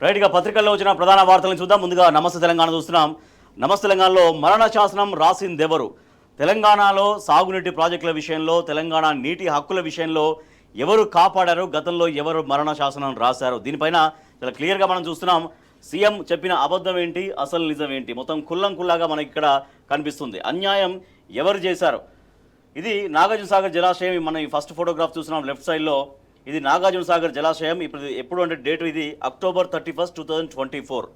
రైట్గా పత్రికల్లో వచ్చిన ప్రధాన వార్తలను చూద్దాం. ముందుగా నమస్తే తెలంగాణ చూస్తున్నాం. నమస్తే తెలంగాణలో మరణ శాసనం రాసిందెవరు? తెలంగాణలో సాగునీటి ప్రాజెక్టుల విషయంలో, తెలంగాణ నీటి హక్కుల విషయంలో ఎవరు కాపాడారు, గతంలో ఎవరు మరణ శాసనం రాశారు? దీనిపైన చాలా క్లియర్గా మనం చూస్తున్నాం. సీఎం చెప్పిన అబద్ధం ఏంటి, అసలు నిజం ఏంటి, మొత్తం కుల్లంకుల్లాగా మనకి ఇక్కడ కనిపిస్తుంది. అన్యాయం ఎవరు చేశారు? ఇది నాగార్జున సాగర్ జలాశయం. మనం ఈ ఫస్ట్ ఫోటోగ్రాఫ్ చూస్తున్నాం లెఫ్ట్ సైడ్లో. ఇది నాగార్జున సాగర్ జలాశయం. ఇప్పుడు ఎప్పుడు అంటే డేట్ ఇది October 31, 2024.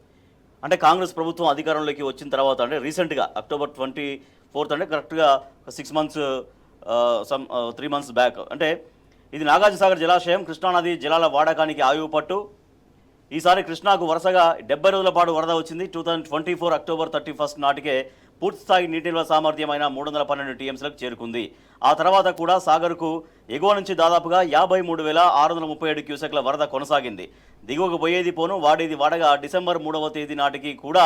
అంటే కాంగ్రెస్ ప్రభుత్వం అధికారంలోకి వచ్చిన తర్వాత, అంటే రీసెంట్గా October 24 అంటే కరెక్ట్గా 6 months 3 months బ్యాక్. అంటే ఇది నాగార్జున సాగర్ జలాశయం. కృష్ణానది జలాల వాడకానికి ఆయువు పట్టు. ఈసారి కృష్ణాకు వరుసగా 70 రోజుల పాటు వరద వచ్చింది. 2024 October 31 నాటికే పూర్తిస్థాయి నీటి నిల్వ సామర్థ్యమైన 312 టీఎంసీలకు చేరుకుంది. ఆ తర్వాత కూడా సాగర్కు ఎగువ నుంచి దాదాపుగా 53,637 క్యూసెక్ల వరద కొనసాగింది. దిగువకు పోయేది పోను, వాడేది వాడగా December 3వ తేదీ నాటికి కూడా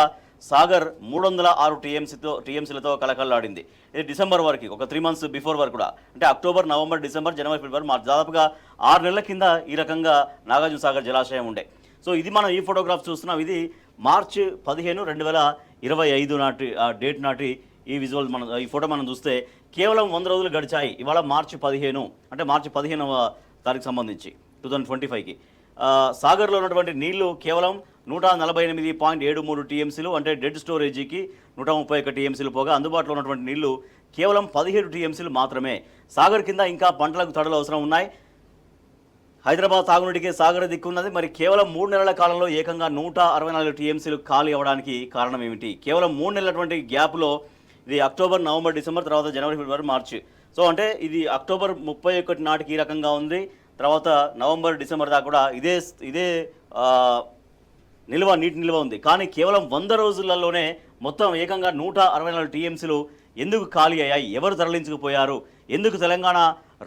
సాగర్ 306 టీఎంసీలతో కలకల్లాడింది. ఇది డిసెంబర్ వరకు, ఒక 3 months బిఫోర్ వరకు కూడా, అంటే అక్టోబర్, నవంబర్, డిసెంబర్, జనవరి, ఫిబ్రవరి, మార్చి, దాదాపుగా 6 నెలల కింద ఈ రకంగా నాగార్జున సాగర్ జలాశయం ఉండే. సో ఇది మనం ఈ ఫోటోగ్రాఫ్ చూస్తున్నాం. ఇది March 15, 2025 నాటి డేట్ నాటి ఈ విజువల్ ఈ ఫోటో మనం చూస్తే కేవలం 100 రోజులు గడిచాయి. ఇవాళ March 15, అంటే March 15వ తారీఖు సంబంధించి 2025కి సాగర్లో ఉన్నటువంటి నీళ్లు కేవలం 148.73 టీఎంసీలు, అంటే డెడ్ స్టోరేజీకి 131 టీఎంసీలు పోగా అందుబాటులో ఉన్నటువంటి నీళ్లు కేవలం 17 టీఎంసీలు మాత్రమే. సాగర్ కింద ఇంకా పంటలకు తడులు అవసరం ఉన్నాయి. హైదరాబాద్ తాగునీటికి సాగర్ దిక్కున్నది. మరి కేవలం 3 నెలల కాలంలో ఏకంగా 164 టీఎంసీలు ఖాళీ అవ్వడానికి కారణం ఏమిటి? కేవలం 3 నెలలటువంటి గ్యాప్లో, ఇది అక్టోబర్, నవంబర్, డిసెంబర్, తర్వాత జనవరి, ఫిబ్రవరి, మార్చి. సో అంటే ఇది October 31 నాటికి ఈ రకంగా ఉంది. తర్వాత నవంబర్, డిసెంబర్ దాకా కూడా ఇదే నీటి నిల్వ ఉంది. కానీ కేవలం 100 రోజులలోనే మొత్తం ఏకంగా 164 టీఎంసీలు ఎందుకు ఖాళీ అయ్యాయి? ఎవరు తరలించుకుపోయారు? ఎందుకు తెలంగాణ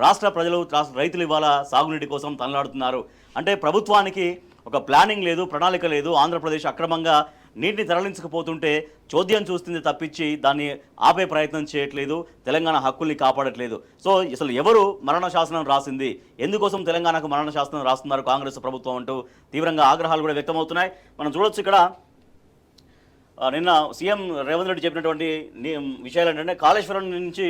రాష్ట్ర ప్రజలు, రైతులు ఇవాళ సాగునీటి కోసం తనలాడుతున్నారు? అంటే ప్రభుత్వానికి ఒక ప్లానింగ్ లేదు, ప్రణాళిక లేదు. ఆంధ్రప్రదేశ్ అక్రమంగా నీటిని తరలించకపోతుంటే చోద్యం చూస్తుంది తప్పించి దాన్ని ఆపే ప్రయత్నం చేయట్లేదు, తెలంగాణ హక్కుల్ని కాపాడట్లేదు. సో అసలు ఎవరు మరణ శాసనం రాసింది? ఎందుకోసం తెలంగాణకు మరణ శాసనం రాస్తున్నారు కాంగ్రెస్ ప్రభుత్వం అంటూ తీవ్రంగా ఆగ్రహాలు కూడా వ్యక్తమవుతున్నాయి. మనం చూడొచ్చు ఇక్కడ నిన్న సీఎం రేవంత్ రెడ్డి చెప్పినటువంటి విషయాలు ఏంటంటే, కాళేశ్వరం నుంచి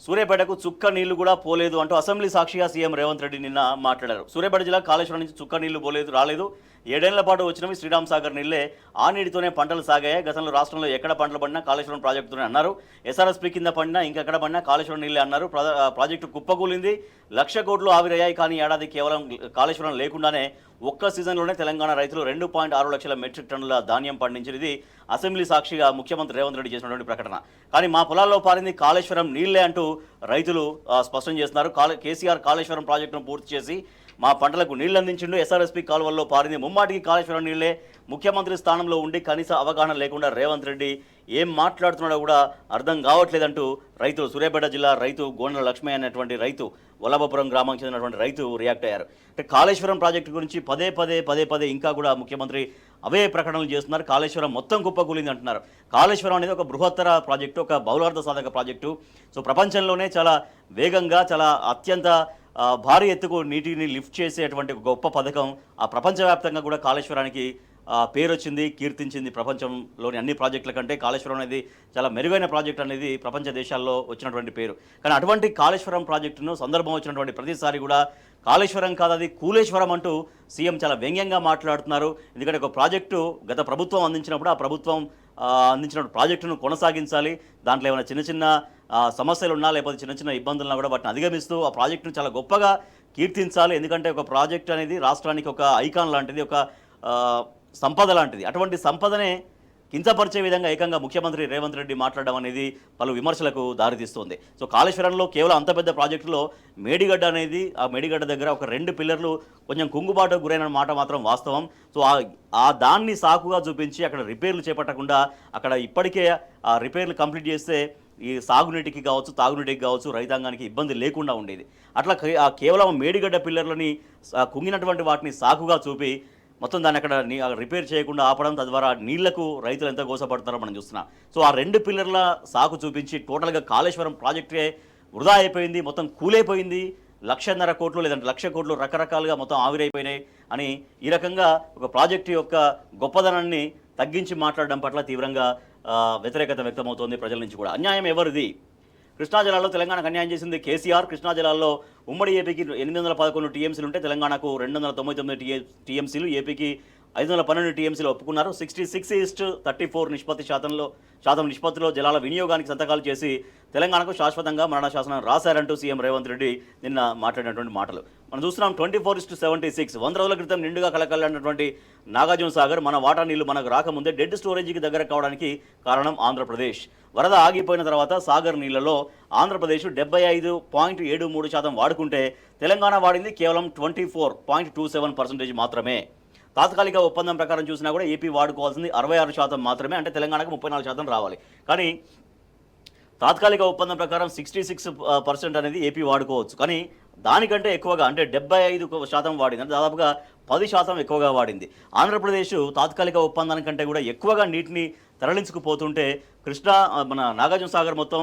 సూర్యాపేటకు చుక్క నీళ్లు కూడా పోలేదు అంటూ అసెంబ్లీ సాక్షిగా సీఎం రేవంత్ రెడ్డి నిన్న మాట్లాడారు. సూర్యాపేట జిల్లా కాళేశ్వరం నుంచి చుక్క నీళ్లు రాలేదు. 7 ఏళ్ల పాటు వచ్చినవి శ్రీరామ్ సాగర్ నీళ్లే. ఆ నీటితోనే పంటలు సాగాయి. గతంలో రాష్ట్రంలో ఎక్కడ పంటలు పడినా కాళేశ్వరం ప్రాజెక్టుతోనే అన్నారు. ఎస్ఆర్ఎస్పీ కింద పడినా ఇంకెక్కడ పడినా కాళేశ్వరం నీళ్లే అన్నారు. ప్రాజెక్టు కుప్పకూలింది. 1,00,000 కోట్లు ఆవిరయ్యాయి. కానీ ఏడాది కేవలం కాళేశ్వరం లేకుండానే ఒక్క సీజన్లోనే తెలంగాణ రైతులు 2.6 లక్షల మెట్రిక్ టన్నుల ధాన్యం పండించింది. అసెంబ్లీ సాక్షిగా ముఖ్యమంత్రి రేవంత్ రెడ్డి చేసినటువంటి ప్రకటన. కానీ మా పొలాల్లో పారింది కాళేశ్వరం నీళ్లే అంటూ రైతులు స్పష్టం చేస్తున్నారు. కేసీఆర్ కాళేశ్వరం ప్రాజెక్టును పూర్తి చేసి మా పంటలకు నీళ్లు అందించిండు. ఎస్ఆర్ఎస్పీ కాలువల్లో పారింది ముమ్మాటికి కాళేశ్వరం నీళ్లే. ముఖ్యమంత్రి స్థానంలో ఉండి కనీస అవగాహన లేకుండా రేవంత్ రెడ్డి ఏం మాట్లాడుతున్నాడో కూడా అర్థం కావట్లేదంటూ రైతులు, సూర్యాపేట జిల్లా రైతు గోండ్ల లక్ష్మయ్య అనేటువంటి రైతు, వల్లభపురం గ్రామానికి చెందినటువంటి రైతు రియాక్ట్ అయ్యారు. అంటే కాళేశ్వరం ప్రాజెక్టు గురించి పదే పదే ఇంకా కూడా ముఖ్యమంత్రి అవే ప్రకటనలు చేస్తున్నారు. కాళేశ్వరం మొత్తం కుప్పకూలింది అంటున్నారు. కాళేశ్వరం అనేది ఒక బృహత్తర ప్రాజెక్టు, ఒక బహుళార్థ సాధక ప్రాజెక్టు. సో ప్రపంచంలోనే చాలా వేగంగా, చాలా అత్యంత భారీ ఎత్తుకు నీటిని లిఫ్ట్ చేసేటువంటి ఒక గొప్ప పథకం. ఆ ప్రపంచవ్యాప్తంగా కూడా కాళేశ్వరానికి పేరు వచ్చింది, కీర్తించింది. ప్రపంచంలోని అన్ని ప్రాజెక్టుల కంటే కాళేశ్వరం అనేది చాలా మెరుగైన ప్రాజెక్ట్ అనేది ప్రపంచ దేశాల్లో వచ్చినటువంటి పేరు. కానీ అటువంటి కాళేశ్వరం ప్రాజెక్టును సందర్భం వచ్చినటువంటి ప్రతిసారి కూడా కాళేశ్వరం కాదు, అది కూలేశ్వరం అంటూ సీఎం చాలా వ్యంగ్యంగా మాట్లాడుతున్నారు. ఎందుకంటే ఒక ప్రాజెక్టు గత ప్రభుత్వం అందించినప్పుడు ఆ ప్రభుత్వం అందించిన ప్రాజెక్టును కొనసాగించాలి. దాంట్లో ఏమైనా చిన్న సమస్యలు ఉన్నా, లేకపోతే చిన్న ఇబ్బందులున్నా కూడా వాటిని అధిగమిస్తూ ఆ ప్రాజెక్టును చాలా గొప్పగా కీర్తించాలి. ఎందుకంటే ఒక ప్రాజెక్ట్ అనేది రాష్ట్రానికి ఒక ఐకాన్ లాంటిది, ఒక సంపద లాంటిది. అటువంటి సంపదనే కించపరిచే విధంగా ఏకంగా ముఖ్యమంత్రి రేవంత్ రెడ్డి మాట్లాడడం అనేది పలు విమర్శలకు దారితీస్తుంది. సో కాళేశ్వరంలో కేవలం అంత పెద్ద ప్రాజెక్టులో మేడిగడ్డ అనేది, ఆ మేడిగడ్డ దగ్గర ఒక 2 పిల్లర్లు కొంచెం కుంగుబాటుకు గురైన మాట మాత్రం వాస్తవం. సో ఆ దాన్ని సాకుగా చూపించి అక్కడ రిపేర్లు చేపట్టకుండా, అక్కడ ఇప్పటికే ఆ రిపేర్లు కంప్లీట్ చేస్తే ఈ సాగునీటికి కావచ్చు, తాగునీటికి కావచ్చు, రైతాంగానికి ఇబ్బంది లేకుండా ఉండేది. అట్లా కేవలం మేడిగడ్డ పిల్లర్లని కుంగినటువంటి వాటిని సాకుగా చూపి మొత్తం దాన్ని అక్కడ రిపేర్ చేయకుండా ఆపడం, తద్వారా నీళ్లకు రైతులు ఎంత గోసపడతారో మనం చూస్తున్నాం. సో ఆ 2 పిల్లర్ల సాకు చూపించి టోటల్గా కాళేశ్వరం ప్రాజెక్టే వృధా అయిపోయింది, మొత్తం కూలైపోయింది. 1,50,000 కోట్లు లేదంటే 1,00,000 కోట్లు రకరకాలుగా మొత్తం ఆవిరైపోయినాయి. అని ఈ రకంగా ఒక ప్రాజెక్టు యొక్క గొప్పదనాన్ని తగ్గించి మాట్లాడడం పట్ల తీవ్రంగా వ్యతిరేకత వ్యక్తమవుతోంది ప్రజల నుంచి కూడా. అన్యాయం ఎవరిది? కృష్ణా జిల్లాలో తెలంగాణకు అన్యాయం చేసింది కేసీఆర్. కృష్ణా జిల్లాలో ఉమ్మడి ఏపీకి 811 టీఎంసీలు ఉంటే తెలంగాణకు 299 టీఎంసీలు, ఏపీకి 512 టీఎంసీలు ఒప్పుకున్నారు. 66:34 శాతం నిష్పత్తిలో జలాల వినియోగానికి సంతకాలు చేసి తెలంగాణకు శాశ్వతంగా మరణ శాసనం రాశారంటూ సీఎం రేవంత్ రెడ్డి నిన్న మాట్లాడినటువంటి మాటలు మనం చూస్తున్నాం. 24:76 100 రోజుల క్రితం నిండుగా కలకలన్నటువంటి నాగార్జున సాగర్ మన వాటా నీళ్లు మనకు రాకముందే డెడ్ స్టోరేజీకి దగ్గర కావడానికి కారణం ఆంధ్రప్రదేశ్. వరద ఆగిపోయిన తర్వాత సాగర్ నీళ్లలో ఆంధ్రప్రదేశ్ 75.73% వాడుకుంటే తెలంగాణ వాడింది కేవలం 24.27% మాత్రమే. తాత్కాలిక ఒప్పందం ప్రకారం చూసినా కూడా ఏపీ వాడుకోవాల్సింది 66% మాత్రమే, అంటే తెలంగాణకు 34% రావాలి. కానీ తాత్కాలిక ఒప్పందం ప్రకారం 66% అనేది ఏపీ వాడుకోవచ్చు. కానీ దానికంటే ఎక్కువగా అంటే 75% వాడింది, అంటే దాదాపుగా 10% ఎక్కువగా వాడింది. ఆంధ్రప్రదేశ్ తాత్కాలిక ఒప్పందానికంటే కూడా ఎక్కువగా నీటిని తరలించుకుపోతుంటే కృష్ణా మన నాగార్జున సాగర్ మొత్తం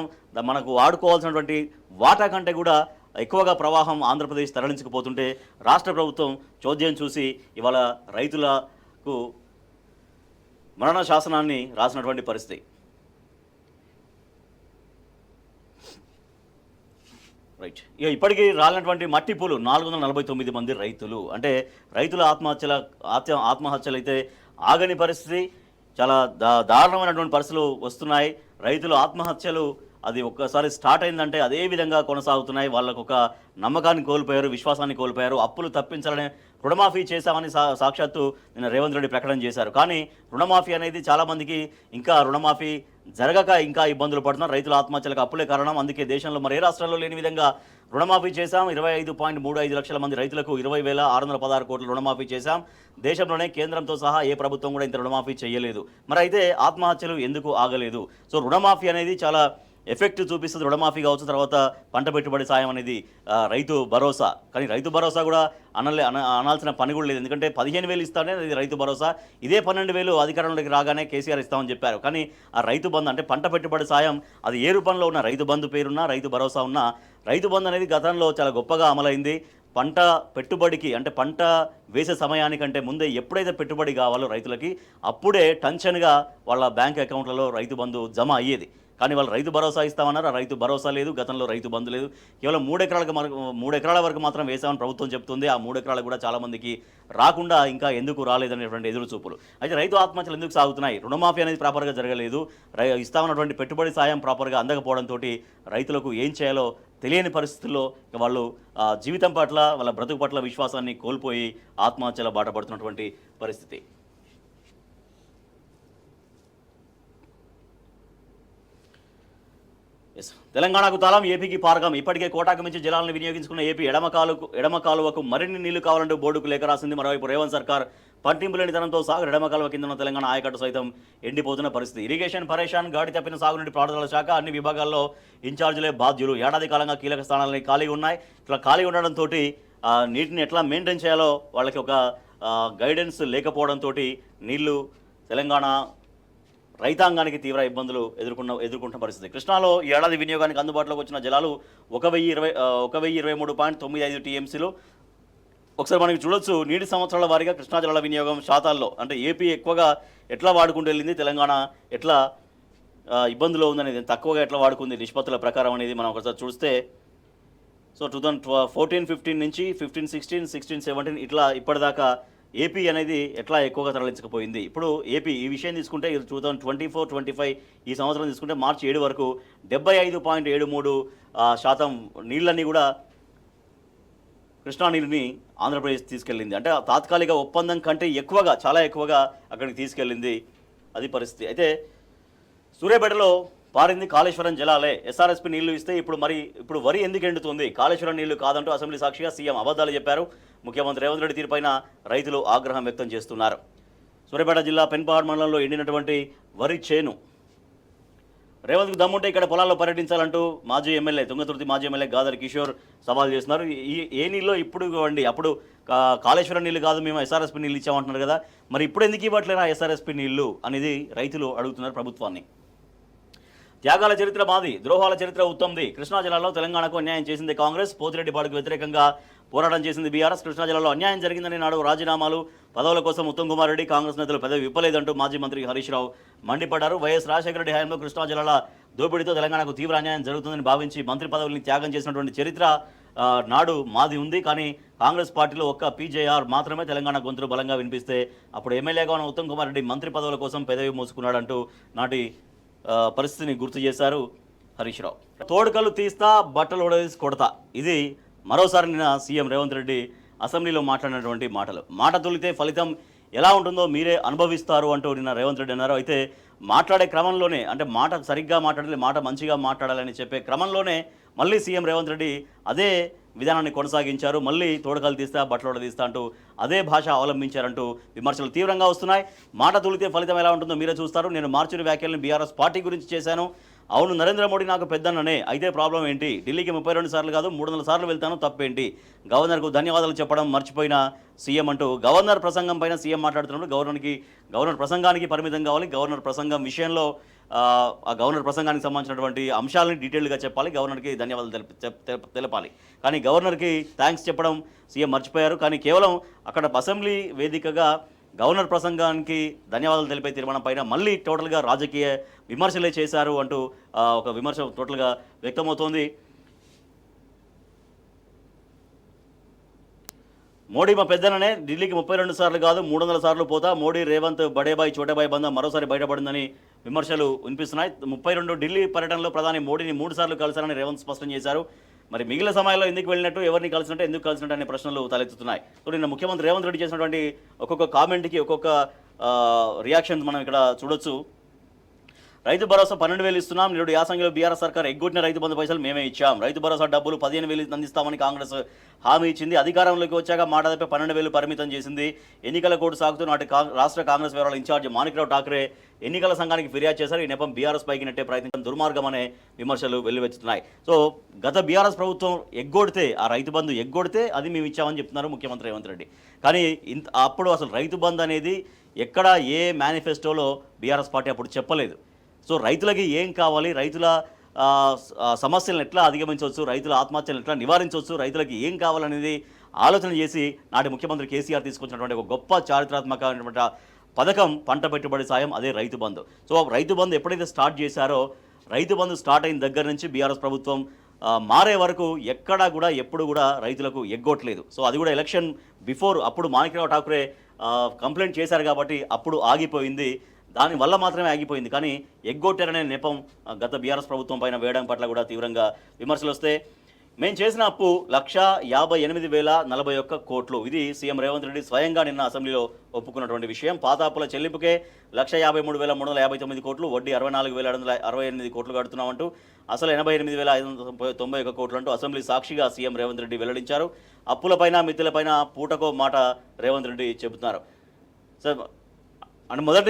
మనకు వాడుకోవాల్సినటువంటి వాటా కంటే కూడా ఎక్కువగా ప్రవాహం ఆంధ్రప్రదేశ్ తరలించుకుపోతుంటే రాష్ట్ర ప్రభుత్వం చోద్యం చూసి ఇవాళ రైతులకు మరణ శాసనాన్ని రాసినటువంటి పరిస్థితి. రైట్, ఇక ఇప్పటికీ రాలినటువంటి మట్టి పూలు 449 మంది రైతులు. అంటే రైతుల ఆత్మహత్యలు అయితే ఆగని పరిస్థితి, చాలా దారుణమైనటువంటి పరిస్థితులు వస్తున్నాయి. రైతుల ఆత్మహత్యలు అది ఒక్కసారి స్టార్ట్ అయిందంటే అదే విధంగా కొనసాగుతున్నాయి. వాళ్ళకు ఒక నమ్మకాన్ని కోల్పోయారు, విశ్వాసాన్ని కోల్పోయారు. అప్పులు తప్పించాలనే రుణమాఫీ చేశామని సాక్షాత్తు నిన్న రేవంత్ రెడ్డి ప్రకటన చేశారు. కానీ రుణమాఫీ అనేది చాలామందికి ఇంకా రుణమాఫీ జరగక ఇంకా ఇబ్బందులు పడుతున్నారు. రైతుల ఆత్మహత్యలకు అప్పులే కారణం. అందుకే దేశంలో మరే రాష్ట్రాల్లో లేని విధంగా రుణమాఫీ చేశాం. 25.35 లక్షల మంది రైతులకు 20,616 కోట్ల రుణమాఫీ చేశాం. దేశంలోనే కేంద్రంతో సహా ఏ ప్రభుత్వం కూడా ఇంత రుణమాఫీ చేయలేదు. మరి అయితే ఆత్మహత్యలు ఎందుకు ఆగలేదు? సో రుణమాఫీ అనేది చాలా ఎఫెక్ట్ చూపిస్తుంది. రుణమాఫీ కావచ్చు, తర్వాత పంట పెట్టుబడి సాయం అనేది రైతు భరోసా. కానీ రైతు భరోసా కూడా అనాల్సిన పని కూడా లేదు. ఎందుకంటే 15,000 ఇస్తానే అది రైతు భరోసా. ఇదే 12,000 అధికారంలోకి రాగానే కేసీఆర్ ఇస్తామని చెప్పారు. కానీ ఆ రైతు బంధు అంటే పంట పెట్టుబడి సాయం అది ఏ రూపంలో ఉన్న రైతు బంధు పేరున్నా, రైతు భరోసా ఉన్నా, రైతు బంధు అనేది గతంలో చాలా గొప్పగా అమలైంది. పంట పెట్టుబడికి అంటే పంట వేసే సమయానికంటే ముందే ఎప్పుడైతే పెట్టుబడి కావాలో రైతులకి అప్పుడే టెన్షన్గా వాళ్ళ బ్యాంక్ అకౌంట్లలో రైతు బంధు జమ అయ్యేది. కానీ వాళ్ళు రైతు భరోసా ఇస్తామన్నారు. ఆ రైతు భరోసా లేదు, గతంలో రైతు బంధు లేదు. కేవలం 3 ఎకరాల వరకు మాత్రం వేసామని ప్రభుత్వం చెప్తుంది. ఆ 3 ఎకరాలు కూడా చాలామందికి రాకుండా ఇంకా ఎందుకు రాలేదనేటువంటి ఎదురు చూపులు. అయితే రైతు ఆత్మహత్యలు ఎందుకు సాగుతున్నాయి? రుణమాఫీ అనేది ప్రాపర్గా జరగలేదు. ఇస్తామన్నటువంటి పెట్టుబడి సాయం ప్రాపర్గా అందకపోవడంతో రైతులకు ఏం చేయాలో తెలియని పరిస్థితుల్లో వాళ్ళు జీవితం పట్ల, వాళ్ళ బ్రతుకు పట్ల విశ్వాసాన్ని కోల్పోయి ఆత్మహత్యల బాట పడుతున్నటువంటి పరిస్థితి. తెలంగాణకు తాళం, ఏపీకి పారకం. ఇప్పటికే కోటాకు మించి జలాలను వినియోగించుకున్న ఏపీ ఎడమ కాలువకు మరిన్ని నీళ్లు కావాలంటూ బోర్డుకు లేఖ రాసింది. మరోవైపు రేవంత్ సర్కార్ పట్టింపు లేనితనంతో సాగర్ ఎడమ కాలువ కింద ఉన్న తెలంగాణ ఆయకట్టు సైతం ఎండిపోతున్న పరిస్థితి. ఇరిగేషన్ పరేషాన్, గాడి తప్పిన సాగునీటి పారుదల శాఖ అన్ని విభాగాల్లో ఇన్ఛార్జీలే బాధ్యులు. ఏడాది కాలంగా కీలక స్థానాలని ఖాళీ ఉన్నాయి. ఇట్లా ఖాళీ ఉండడంతో నీటిని ఎట్లా మెయింటైన్ చేయాలో వాళ్ళకి ఒక గైడెన్స్ లేకపోవడంతో నీళ్లు తెలంగాణ రైతాంగానికి తీవ్ర ఇబ్బందులు ఎదుర్కొంటున్న పరిస్థితి. కృష్ణాలో ఏడాది వినియోగానికి అందుబాటులోకి వచ్చిన జలాలు 1,023.95 టీఎంసీలు. ఒకసారి మనకి చూడొచ్చు నీటి సంవత్సరాల వారీగా కృష్ణా జలాల వినియోగం శాతాల్లో. అంటే ఏపీ ఎక్కువగా ఎట్లా వాడుకుంటూ వెళ్ళింది, తెలంగాణ ఎట్లా ఇబ్బందులో ఉందనేది, తక్కువగా ఎట్లా వాడుకుంది నిష్పత్తుల ప్రకారం అనేది మనం ఒకసారి చూస్తే, సో 2014-15 నుంచి 15-16, 16-17 ఇట్లా ఇప్పటిదాకా ఏపీ అనేది ఎట్లా ఎక్కువగా తరలించకపోయింది. ఇప్పుడు ఏపీ ఈ విషయం తీసుకుంటే 2024-25 ఈ సంవత్సరం తీసుకుంటే మార్చి 7 వరకు 75.73% నీళ్ళన్నీ కూడా కృష్ణా నీరుని ఆంధ్రప్రదేశ్ తీసుకెళ్ళింది. అంటే తాత్కాలిక ఒప్పందం కంటే ఎక్కువగా, చాలా ఎక్కువగా అక్కడికి తీసుకెళ్ళింది. అది పరిస్థితి. అయితే సూర్యాపేటలో పారింది కాళేశ్వరం జలాలే. ఎస్ఆర్ఎస్పీ నీళ్లు ఇస్తే ఇప్పుడు వరి ఎందుకు ఎండుతుంది? కాళేశ్వరం నీళ్లు కాదంటూ అసెంబ్లీ సాక్షిగా సీఎం అబద్ధాలు చెప్పారు. ముఖ్యమంత్రి రేవంత్ రెడ్డి తీరుపైన రైతులు ఆగ్రహం వ్యక్తం చేస్తున్నారు. సూర్యాపేట జిల్లా పెన్పహాడ్ మండలంలో ఎండినటువంటి వరి చేను. రేవంత్కు దమ్ముంటే ఇక్కడ పొలాల్లో పర్యటించాలంటూ మాజీ ఎమ్మెల్యే తుంగతుర్తి మాజీ ఎమ్మెల్యే గాదర్ కిషోర్ సవాల్ చేస్తున్నారు. ఏ నీళ్ళు ఇప్పుడు ఇవ్వండి, అప్పుడు కాళేశ్వరం నీళ్ళు కాదు మేము ఎస్ఆర్ఎస్పీ నీళ్ళు ఇచ్చామంటున్నారు కదా, మరి ఇప్పుడు ఎందుకు ఇవ్వట్లేనా ఎస్ఆర్ఎస్పీ నీళ్లు అనేది రైతులు అడుగుతున్నారు ప్రభుత్వాన్ని. త్యాగాల చరిత్ర మాది, ద్రోహాల చరిత్ర ఉత్తమ్ది. కృష్ణా జిల్లాలో తెలంగాణకు అన్యాయం చేసింది కాంగ్రెస్. పోతిరెడ్డిపాడుకు వ్యతిరేకంగా పోరాటం చేసింది బీఆర్ఎస్. కృష్ణా జిల్లాలో అన్యాయం జరిగిందని నాడు రాజీనామాలు పదవుల కోసం ఉత్తమ్ కుమార్ రెడ్డి కాంగ్రెస్ నేతలు పెదవి విప్పలేదంటూ మాజీ మంత్రి హరీష్ రావు మండిపడ్డారు. వైఎస్ రాజశేఖర రెడ్డి హయాంలో కృష్ణా జిల్లాల దోపిడీతో తెలంగాణకు తీవ్ర అన్యాయం జరుగుతుందని భావించి మంత్రి పదవుల్ని త్యాగం చేసినటువంటి చరిత్ర నాడు మాది ఉంది. కానీ కాంగ్రెస్ పార్టీలో ఒక్క పీజేఆర్ మాత్రమే తెలంగాణ గొంతులు బలంగా వినిపిస్తే అప్పుడు ఎమ్మెల్యేగా ఉన్న ఉత్తమ్ కుమార్ రెడ్డి మంత్రి పదవుల కోసం పెదవి మూసుకున్నాడంటూ నాటి పరిస్థితిని గుర్తు చేశారు హరీష్ రావు. తోడుకలు తీస్తా బట్టలు ఉడదీసి కొడతా, ఇది మరోసారి నిన్న సీఎం రేవంత్ రెడ్డి అసెంబ్లీలో మాట్లాడినటువంటి మాటలు. మాట తొలితే ఫలితం ఎలా ఉంటుందో మీరే అనుభవిస్తారు అంటూ నిన్న రేవంత్ రెడ్డి అన్నారు. అయితే మాట్లాడే క్రమంలోనే, అంటే మాట సరిగ్గా మాట్లాడాలి, మాట మంచిగా మాట్లాడాలని చెప్పే క్రమంలోనే మళ్ళీ సీఎం రేవంత్ రెడ్డి అదే విధానాన్ని కొనసాగించారు. మళ్ళీ తోడకలు తీస్తా బట్టలు తీస్తా అంటూ అదే భాష అవలంబించారంటూ విమర్శలు తీవ్రంగా వస్తున్నాయి. మాట తొలితే ఫలితం ఎలా ఉంటుందో మీరే చూస్తారు. నేను మార్చిన వ్యాఖ్యలను బీఆర్ఎస్ పార్టీ గురించి చేశాను. అవును, నరేంద్ర మోడీ నాకు పెద్దన్ననే, అయితే ప్రాబ్లం ఏంటి? ఢిల్లీకి 32 సార్లు కాదు 300 సార్లు వెళ్తాను, తప్పేంటి? గవర్నర్కు ధన్యవాదాలు చెప్పడం మర్చిపోయిన సీఎం అంటూ గవర్నర్ ప్రసంగం పైన సీఎం మాట్లాడుతున్నప్పుడు గవర్నర్ ప్రసంగానికి పరిమితం కావాలి. గవర్నర్ ప్రసంగం విషయంలో ఆ గవర్నర్ ప్రసంగానికి సంబంధించినటువంటి అంశాలని డీటెయిల్గా చెప్పాలి, గవర్నర్కి ధన్యవాదాలు తెలపాలి. కానీ గవర్నర్కి థ్యాంక్స్ చెప్పడం సీఎం మర్చిపోయారు. కానీ కేవలం అక్కడ అసెంబ్లీ వేదికగా గవర్నర్ ప్రసంగానికి ధన్యవాదాలు తెలిపే తీర్మానం పైన మళ్ళీ టోటల్గా రాజకీయ విమర్శలే చేశారు అంటూ ఒక విమర్శ టోటల్గా వ్యక్తమవుతోంది. మోడీ మా పెద్దననే, ఢిల్లీకి 32 సార్లు కాదు 300 సార్లు పోతా, మోడీ రేవంత్ బడేబాయ్ చోటేబాయ్ బంధం మరోసారి బయటపడిందని విమర్శలు వినిపిస్తున్నాయి. 32 ఢిల్లీ పర్యటనలో ప్రధాని మోడీని 3 సార్లు కలిశారని రేవంత్ స్పష్టం చేశారు. మరి మిగిలిన సమయంలో ఎందుకు వెళ్ళినట్టు, ఎవరిని కలిసినట్టు, ఎందుకు కలిసినట్టు అనే ప్రశ్నలు తలెత్తుతున్నాయి. సో నిన్న ముఖ్యమంత్రి రేవంత్ రెడ్డి చేసినటువంటి ఒక్కొక్క కామెంట్కి ఒక్కొక్క రియాక్షన్ మనం ఇక్కడ చూడొచ్చు. రైతు భరోసా 12,000 ఇస్తున్నాం, నేడు యాసంగిలో బీఆర్ఎస్ సర్కార్ ఎగ్గొట్టిన రైతు బంధు పైసలు మేమే ఇచ్చాం. రైతు భరోసా డబ్బులు 15,000 అందిస్తామని కాంగ్రెస్ హామీ ఇచ్చింది. అధికారంలోకి వచ్చాక మాట తప్పి 12,000 పరిమితం చేసింది. ఎన్నికల కోడ్ సాగుతూ నాటి రాష్ట్ర కాంగ్రెస్ వ్యవహారాల ఇన్ఛార్జ్ మాణిక్రావు ఠాకరే ఎన్నికల సంఘానికి ఫిర్యాదు చేశారు. ఈ నెపం బీఆర్ఎస్ పైకి నెట్టే ప్రయత్నం దుర్మార్గం అనే విమర్శలు వెల్లువెత్తుతున్నాయి. సో గత బీఆర్ఎస్ ప్రభుత్వం ఎగ్గొడితే, ఆ రైతు బంధు ఎగ్గొడితే అది మేము ఇచ్చామని చెప్తున్నారు ముఖ్యమంత్రి రేవంత్ రెడ్డి. కానీ అప్పుడు అసలు రైతు బంధు అనేది ఎక్కడ ఏ మేనిఫెస్టోలో బీఆర్ఎస్ పార్టీ అప్పుడు చెప్పలేదు. సో రైతులకి ఏం కావాలి, రైతుల సమస్యలను ఎట్లా అధిగమించవచ్చు, రైతుల ఆత్మహత్యలను ఎట్లా నివారించవచ్చు, రైతులకి ఏం కావాలనేది ఆలోచన చేసి నాటి ముఖ్యమంత్రి కేసీఆర్ తీసుకొచ్చినటువంటి ఒక గొప్ప చారిత్రాత్మకమైనటువంటి పథకం పంట పెట్టుబడి సాయం, అదే రైతు బంధు. సో రైతు బంధు ఎప్పుడైతే స్టార్ట్ చేశారో, రైతు బంధు స్టార్ట్ అయిన దగ్గర నుంచి బీఆర్ఎస్ ప్రభుత్వం మారే వరకు ఎక్కడా కూడా ఎప్పుడు కూడా రైతులకు ఎగ్గొట్టలేదు. సో అది కూడా ఎలక్షన్ బిఫోర్ అప్పుడు మాణిక్రావు ఠాకరే కంప్లైంట్ చేశారు కాబట్టి అప్పుడు ఆగిపోయింది, దానివల్ల మాత్రమే ఆగిపోయింది. కానీ ఎగ్గొట్టారనే నెపం గత బీఆర్ఎస్ ప్రభుత్వం పైన వేయడం పట్ల కూడా తీవ్రంగా విమర్శలు వస్తే, మేము చేసిన అప్పు 1,58,041 కోట్లు. ఇది సీఎం రేవంత్ రెడ్డి స్వయంగా నిన్న అసెంబ్లీలో ఒప్పుకున్నటువంటి విషయం. పాత అప్పుల చెల్లింపుకే 1,53,359 కోట్లు, వడ్డీ 64,768 కోట్లు కడుతున్నామంటూ, అసలు 88,591 కోట్లు అంటూ అసెంబ్లీ సాక్షిగా సీఎం రేవంత్ రెడ్డి వెల్లడించారు. అప్పులపైన మిత్తులపైన పూటకో మాట రేవంత్ రెడ్డి చెబుతున్నారు. సార్ అండ్ మొదటి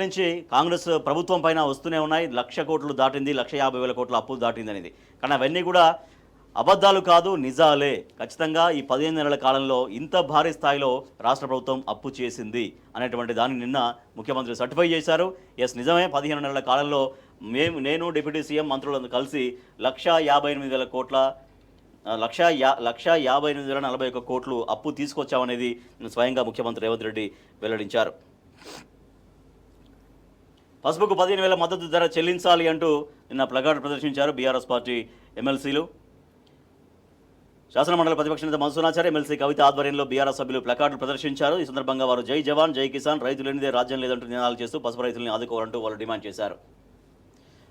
నుంచి కాంగ్రెస్ ప్రభుత్వం పైన వస్తూనే ఉన్నాయి, 1,00,000 కోట్లు దాటింది, 1,50,000 కోట్ల అప్పు దాటింది అనేది. కానీ అవన్నీ కూడా అబద్ధాలు కాదు, నిజాలే. ఖచ్చితంగా ఈ 15 నెలల కాలంలో ఇంత భారీ స్థాయిలో రాష్ట్ర ప్రభుత్వం అప్పు చేసింది అనేటువంటి దాన్ని నిన్న ముఖ్యమంత్రి సర్టిఫై చేశారు. ఎస్, నిజమే, 15 నెలల కాలంలో నేను డిప్యూటీ సీఎం మంత్రులను కలిసి 1,58,000 కోట్ల 1,58,041 కోట్లు అప్పు తీసుకొచ్చామనేది స్వయంగా ముఖ్యమంత్రి రేవంత్ రెడ్డి వెల్లడించారు. పసుపుకు 15,000 మద్దతు ధర చెల్లించాలి అంటూ నిన్న ప్లకార్డు ప్రదర్శించారు బీఆర్ఎస్ పార్టీ ఎమ్మెల్సీలు. శాసనమండలి ప్రతిపక్ష నేత మధుసూనాచారి, ఎమ్మెల్సీ కవిత ఆధ్వర్యంలో బీఆర్ఎస్ సభ్యులు ప్లకార్డులు ప్రదర్శించారు. ఈ సందర్భంగా వారు జై జవాన్ జై కిసాన్, రైతు లేనిదే రాజ్యం లేదంటూ నినాదాలు చేస్తూ పసుపు రైతులను ఆదుకోవాలంటూ వాళ్ళు డిమాండ్ చేశారు.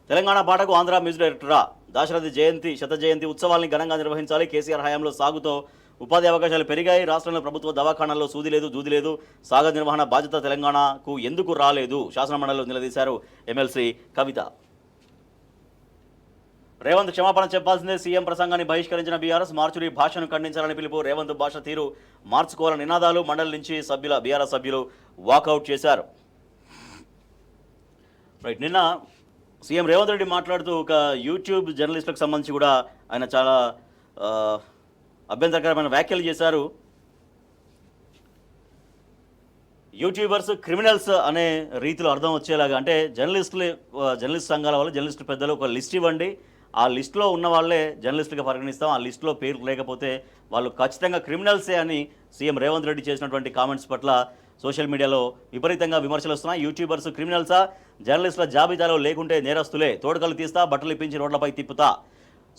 తెలంగాణ పాటకు ఆంధ్ర మ్యూజిక్ డైరెక్టరా దాశరథి శత జయంతి ఉత్సవాల్ని ఘనంగా నిర్వహించాలి. కేసీఆర్ హయాంలో సాగుతో ఉపాధి అవకాశాలు పెరిగాయి. రాష్ట్రంలో ప్రభుత్వ దవాఖానాల్లో సూది లేదు, దూది లేదు. సాగర్ నిర్వహణ బాధ్యత తెలంగాణకు ఎందుకు రాలేదు? శాసనమండలిలో నిలదీశారు ఎమ్మెల్సీ కవిత. రేవంత్ క్షమాపణ చెప్పాల్సిందే, సీఎం ప్రసంగాన్ని బహిష్కరించిన బీఆర్ఎస్. మార్చురి భాషను ఖండించాలని పిలుపు, రేవంత్ భాష తీరు మార్చుకోవాలని నినాదాలు. మండలి నుంచి బీఆర్ఎస్ సభ్యులు వాకౌట్ చేశారు. రైట్, నిన్న సీఎం రేవంత్ రెడ్డి మాట్లాడుతూ ఒక యూట్యూబ్ జర్నలిస్టులకు సంబంధించి కూడా ఆయన చాలా అభ్యంతరకరమైన వ్యాఖ్యలు చేశారు. యూట్యూబర్స్ క్రిమినల్స్ అనే రీతిలో అర్థం వచ్చేలాగా, అంటే జర్నలిస్ట్ సంఘాల వాళ్ళు, జర్నలిస్టు పెద్దలు ఒక లిస్ట్ ఇవ్వండి, ఆ లిస్టులో ఉన్న వాళ్ళే జర్నలిస్టులుగా పరిగణిస్తాం, ఆ లిస్టులో పేరు లేకపోతే వాళ్ళు ఖచ్చితంగా క్రిమినల్సే అని సీఎం రేవంత్ రెడ్డి చేసినటువంటి కామెంట్స్ పట్ల సోషల్ మీడియాలో విపరీతంగా విమర్శలు వస్తున్నాయి. యూట్యూబర్స్ క్రిమినల్సా, జర్నలిస్టుల జాబితాలో లేకుంటే నేరస్తులే, తోడుకలు తీస్తా, బట్టలు ఇప్పించి రోడ్లపై తిప్పుతా,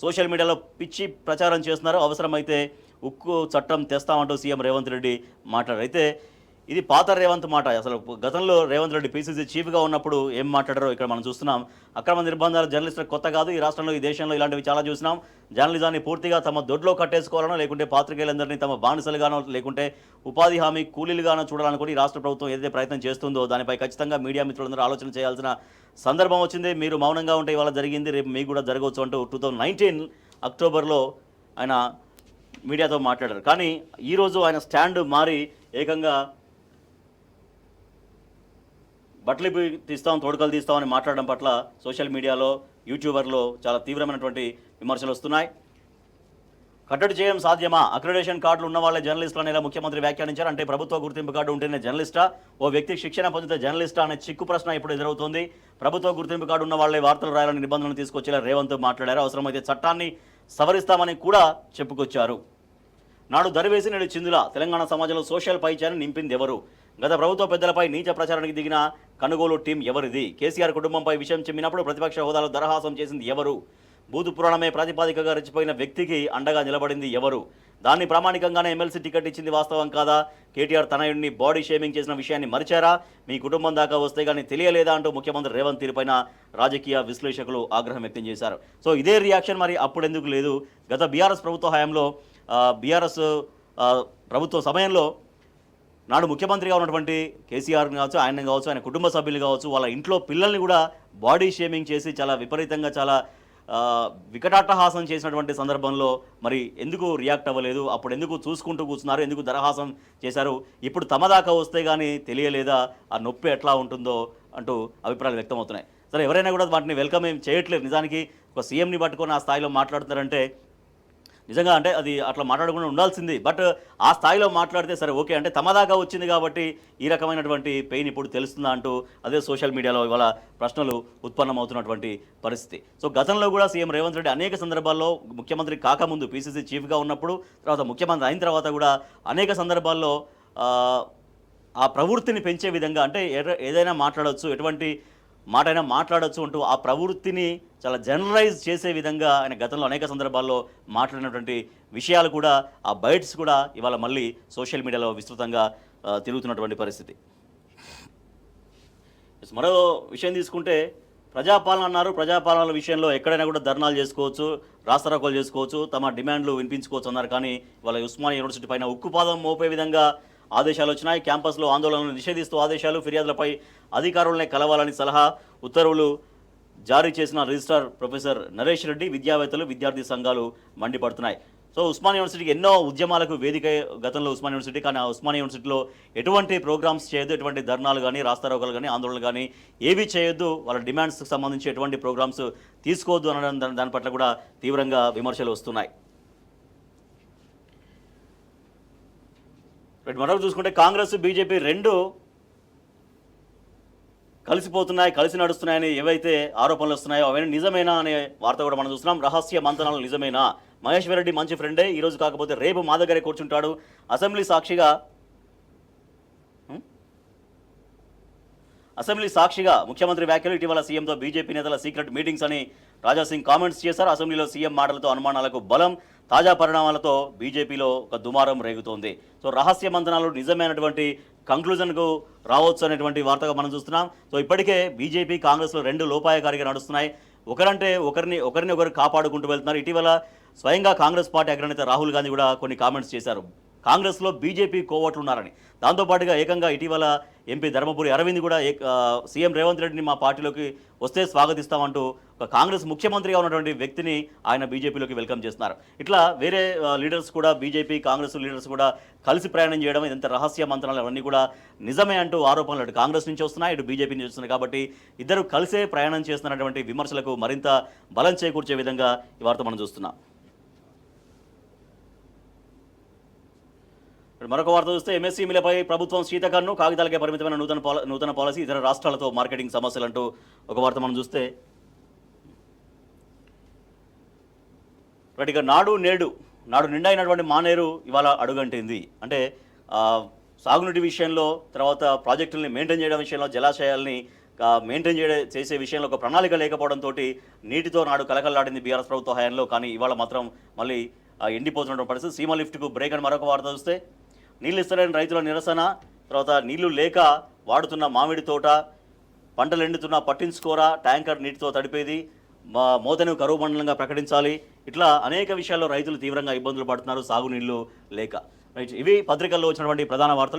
సోషల్ మీడియాలో పిచ్చి ప్రచారం చేస్తున్నారు, అవసరమైతే ఉక్కు చట్టం తెస్తామంటూ సీఎం రేవంత్ రెడ్డి మాట్లాడారు. అయితే ఇది పాత రేవంత్ మాట. అసలు గతంలో రేవంత్ రెడ్డి పీసీసీ చీఫ్గా ఉన్నప్పుడు ఏం మాట్లాడారో ఇక్కడ మనం చూస్తున్నాం. అక్రమ నిర్బంధాలు జర్నలిస్టులకు కొత్త కాదు, ఈ రాష్ట్రంలో ఈ దేశంలో ఇలాంటివి చాలా చూసినాం. జర్నలిజాన్ని పూర్తిగా తమ దొడ్లో కట్టేసుకోవాలనో, లేకుంటే పాత్రికేయులందరినీ తమ బానిసలుగానో, లేకుంటే ఉపాధి హామీ కూలీలుగానో చూడాలనుకుని రాష్ట్ర ప్రభుత్వం ఏదైతే ప్రయత్నం చేస్తుందో దానిపై ఖచ్చితంగా మీడియా మిత్రులందరూ ఆలోచన చేయాల్సిన సందర్భం వచ్చింది. మీరు మౌనంగా ఉంటే ఇవాళ జరిగింది, రేపు మీకు కూడా జరగవచ్చు అంటూ 2019 అక్టోబర్లో ఆయన మీడియాతో మాట్లాడారు. కానీ ఈరోజు ఆయన స్టాండ్ మారి ఏకంగా బట్టలు తీస్తాం, తోడుకలు తీస్తామని మాట్లాడడం పట్ల సోషల్ మీడియాలో, యూట్యూబర్లో చాలా తీవ్రమైనటువంటి విమర్శలు వస్తున్నాయి. కట్టడి చేయడం సాధ్యమా? అక్రిడేషన్ కార్డులు ఉన్న వాళ్ళే జర్నలిస్టులు అనేలా ముఖ్యమంత్రి వ్యాఖ్యానించారు. అంటే ప్రభుత్వ గుర్తింపు కార్డు ఉంటేనే జర్నలిస్టా, ఓ వ్యక్తికి శిక్షణ పొందితే జర్నలిస్టా అనే చిక్కు ప్రశ్న ఇప్పుడు ఎదురవుతోంది. ప్రభుత్వ గుర్తింపు కార్డు ఉన్న వాళ్ళే వార్తలు రాయాలని నిబంధనలు తీసుకొచ్చేలా రేవంత్ మాట్లాడారు. అవసరమైతే చట్టాన్ని సవరిస్తామని కూడా చెప్పుకొచ్చారు. నాడు దరివేసి నేడు చిందుల, తెలంగాణ సమాజంలో సోషల్ పైచాన్ని నింపింది ఎవరు? గత ప్రభుత్వ పెద్దలపై నీచ ప్రచారానికి దిగిన కనుగోలు టీం ఎవరిది? కేసీఆర్ కుటుంబంపై విషయం చిమ్మినప్పుడు ప్రతిపక్ష హోదాలో దరహాసం చేసింది ఎవరు? బూతు పురాణమే ప్రాతిపాదికగా రెచ్చిపోయిన వ్యక్తికి అండగా నిలబడింది ఎవరు? దాన్ని ప్రామాణికంగానే ఎమ్మెల్సీ టికెట్ ఇచ్చింది వాస్తవం కాదా? కేటీఆర్ తనయుడిని బాడీ షేమింగ్ చేసిన విషయాన్ని మరిచారా? మీ కుటుంబం దాకా వస్తే కానీ తెలియలేదా అంటూ ముఖ్యమంత్రి రేవంత్ తీరుపైన రాజకీయ విశ్లేషకులు ఆగ్రహం వ్యక్తం చేశారు. సో ఇదే రియాక్షన్ మరి అప్పుడెందుకు లేదు? గత బీఆర్ఎస్ ప్రభుత్వ హయాంలో బీఆర్ఎస్ ప్రభుత్వ సమయంలో నాడు ముఖ్యమంత్రిగా ఉన్నటువంటి కేసీఆర్ని కావచ్చు, ఆయన కావచ్చు, ఆయన కుటుంబ సభ్యులు కావచ్చు, వాళ్ళ ఇంట్లో పిల్లల్ని కూడా బాడీ షేమింగ్ చేసి చాలా విపరీతంగా చాలా వికటాట్టహాసం చేసినటువంటి సందర్భంలో మరి ఎందుకు రియాక్ట్ అవ్వలేదు? అప్పుడు ఎందుకు చూసుకుంటూ కూర్చున్నారు? ఎందుకు దరహాసం చేశారు? ఇప్పుడు తమ దాకా వస్తే కానీ తెలియలేదా? ఆ నొప్పి ఎట్లా ఉంటుందో అంటూ అభిప్రాయాలు వ్యక్తమవుతున్నాయి. సరే, ఎవరైనా కూడా వాటిని వెల్కమ్ ఏం చేయట్లేదు. నిజానికి ఒక సీఎంని పట్టుకొని ఆ స్థాయిలో మాట్లాడుతున్నారంటే నిజంగా అంటే అది అట్లా మాట్లాడకుండా ఉండాల్సింది. బట్ ఆ స్థాయిలో మాట్లాడితే సరే ఓకే, అంటే తమ దాకా వచ్చింది కాబట్టి ఈ రకమైనటువంటి పెయిన్ ఇప్పుడు తెలుస్తుందా అంటూ అదే సోషల్ మీడియాలో ఇవాళ ప్రశ్నలు ఉత్పన్నమవుతున్నటువంటి పరిస్థితి. సో గతంలో కూడా సీఎం రేవంత్ రెడ్డి అనేక సందర్భాల్లో ముఖ్యమంత్రి కాకముందు పీసీసీ చీఫ్గా ఉన్నప్పుడు, తర్వాత ముఖ్యమంత్రి అయిన తర్వాత కూడా అనేక సందర్భాల్లో ఆ ప్రవృత్తిని పెంచే విధంగా, అంటే ఏదైనా మాట్లాడవచ్చు, ఎటువంటి మాటైనా మాట్లాడచ్చు అంటూ ఆ ప్రవృత్తిని చాలా జనరలైజ్ చేసే విధంగా ఆయన గతంలో అనేక సందర్భాల్లో మాట్లాడినటువంటి విషయాలు కూడా, ఆ బైట్స్ కూడా ఇవాళ మళ్ళీ సోషల్ మీడియాలో విస్తృతంగా తిరుగుతున్నటువంటి పరిస్థితి. మరో విషయం తీసుకుంటే ప్రజాపాలన అన్నారు. ప్రజాపాలన విషయంలో ఎక్కడైనా కూడా ధర్నాలు చేసుకోవచ్చు, రాస్తారోకోలు చేసుకోవచ్చు, తమ డిమాండ్లు వినిపించుకోవచ్చు అన్నారు. కానీ ఇవాళ ఉస్మానియా యూనివర్సిటీ పైన ఉక్కుపాదం మోపే విధంగా ఆదేశాలు వచ్చినాయి. క్యాంపస్లో ఆందోళనలు నిషేధిస్తూ ఆదేశాలు, ఫిర్యాదులపై అధికారులనే కలవాలని సలహా, ఉత్తర్వులు జారీ చేసిన రిజిస్ట్రార్ ప్రొఫెసర్ నరేష్ రెడ్డి, విద్యావేత్తలు, విద్యార్థి సంఘాలు మండిపడుతున్నాయి. సో ఉస్మానియా యూనివర్సిటీకి ఎన్నో ఉద్యమాలకు వేదిక గతంలో ఉస్మానియా యూనివర్సిటీ, కానీ ఆ ఉస్మానియా యూనివర్సిటీలో ఎటువంటి ప్రోగ్రామ్స్ చేయొద్దు, ఎటువంటి ధర్నాలు కానీ, రాస్తారోకలు కానీ, ఆందోళనలు కానీ ఏవి చేయొద్దు, వాళ్ళ డిమాండ్స్కి సంబంధించి ఎటువంటి ప్రోగ్రామ్స్ తీసుకోవద్దు అనడం, దాని పట్ల కూడా తీవ్రంగా విమర్శలు వస్తున్నాయి. మరొకటి చూసుకుంటే కాంగ్రెస్ బీజేపీ రెండు కలిసిపోతున్నాయి, కలిసి నడుస్తున్నాయని ఏవైతే ఆరోపణలు వస్తున్నాయో అవన్నీ నిజమేనా అనే వార్త కూడా మనం చూస్తున్నాం. రహస్య మంతనాలు నిజమేనా? మహేశ్వర్ రెడ్డి మంచి ఫ్రెండే, ఈరోజు కాకపోతే రేపు మా దగ్గరే కూర్చుంటాడు. అసెంబ్లీ సాక్షిగా ముఖ్యమంత్రి వ్యాఖ్యలు. ఇటీవల సీఎంతో బీజేపీ నేతల సీక్రెట్ మీటింగ్స్ అని రాజాసింగ్ కామెంట్స్ చేశారు. అసెంబ్లీలో సీఎం మాటలతో అనుమానాలకు బలం, తాజా పరిణామాలతో బీజేపీలో ఒక దుమారం రేగుతోంది. సో రహస్య మంతనాలు నిజమైనటువంటి కంక్లూజన్కు రావచ్చు అనేటువంటి వార్తగా మనం చూస్తున్నాం. సో ఇప్పటికే బీజేపీ కాంగ్రెస్లో రెండు లోపాయకారిగా నడుస్తున్నాయి. ఒకరిని కాపాడుకుంటూ వెళ్తున్నారు. ఇటీవల స్వయంగా కాంగ్రెస్ పార్టీ అగ్రనేత రాహుల్ గాంధీ కూడా కొన్ని కామెంట్స్ చేశారు, కాంగ్రెస్లో బీజేపీ కోవట్లు ఉన్నారని. దాంతోపాటుగా ఏకంగా ఇటీవల ఎంపీ ధర్మపురి అరవింద్ కూడా సీఎం రేవంత్ రెడ్డిని మా పార్టీలోకి వస్తే స్వాగతిస్తామంటూ ఒక కాంగ్రెస్ ముఖ్యమంత్రిగా ఉన్నటువంటి వ్యక్తిని ఆయన బీజేపీలోకి వెల్కమ్ చేస్తున్నారు. ఇట్లా వేరే లీడర్స్ కూడా, బీజేపీ కాంగ్రెస్ లీడర్స్ కూడా కలిసి ప్రయాణం చేయడం, ఇదంతా రహస్య మంత్రాలు అవన్నీ కూడా నిజమే అంటూ ఆరోపణలు అటు కాంగ్రెస్ నుంచి వస్తున్నాయి, ఇటు బీజేపీ నుంచి వస్తున్నాయి. కాబట్టి ఇద్దరు కలిసే ప్రయాణం చేస్తున్నటువంటి విమర్శలకు మరింత బలం చేకూర్చే విధంగా ఈ వార్త మనం చూస్తున్నాం. మరొక వార్త చూస్తే ఎంఎస్సీలపై ప్రభుత్వం శీతకన్ను, కాగితాలకే పరిమితమైన నూతన పాలసీ, ఇతర రాష్ట్రాలతో మార్కెటింగ్ సమస్యలు అంటూ ఒక వార్త మనం చూస్తే రైట్. ఇక నాడు నిండైనటువంటి మానేరు ఇవాళ అడుగంటింది. అంటే ఆ, సాగునీటి విషయంలో, తర్వాత ప్రాజెక్టుల్ని మెయింటైన్ చేయడం విషయంలో, జలాశయాల్ని మెయింటైన్ చేసే విషయంలో ఒక ప్రణాళిక లేకపోవడంతో నీటితో నాడు కలకల్లాడింది బీఆర్ఎస్ ప్రభుత్వ హయాంలో. కానీ ఇవాళ మాత్రం మళ్ళీ ఎండిపోతున్న పరిస్థితి. సీమ లిఫ్ట్కు బ్రేక్ అని మరొక వార్త చూస్తే, నీళ్ళు ఇస్తారని రైతుల నిరసన, తర్వాత నీళ్లు లేక వాడుతున్న మామిడి తోట, పంటలు ఎండుతున్నా పట్టించుకోరా, ట్యాంకర్ నీటితో తడిపేది, మోతను కరువు మండలంగా ప్రకటించాలి. ఇట్లా అనేక విషయాల్లో రైతులు తీవ్రంగా ఇబ్బందులు పడుతున్నారు సాగునీళ్లు లేక. రైట్. ఇవి పత్రికల్లో వచ్చినటువంటి ప్రధాన వార్తలు.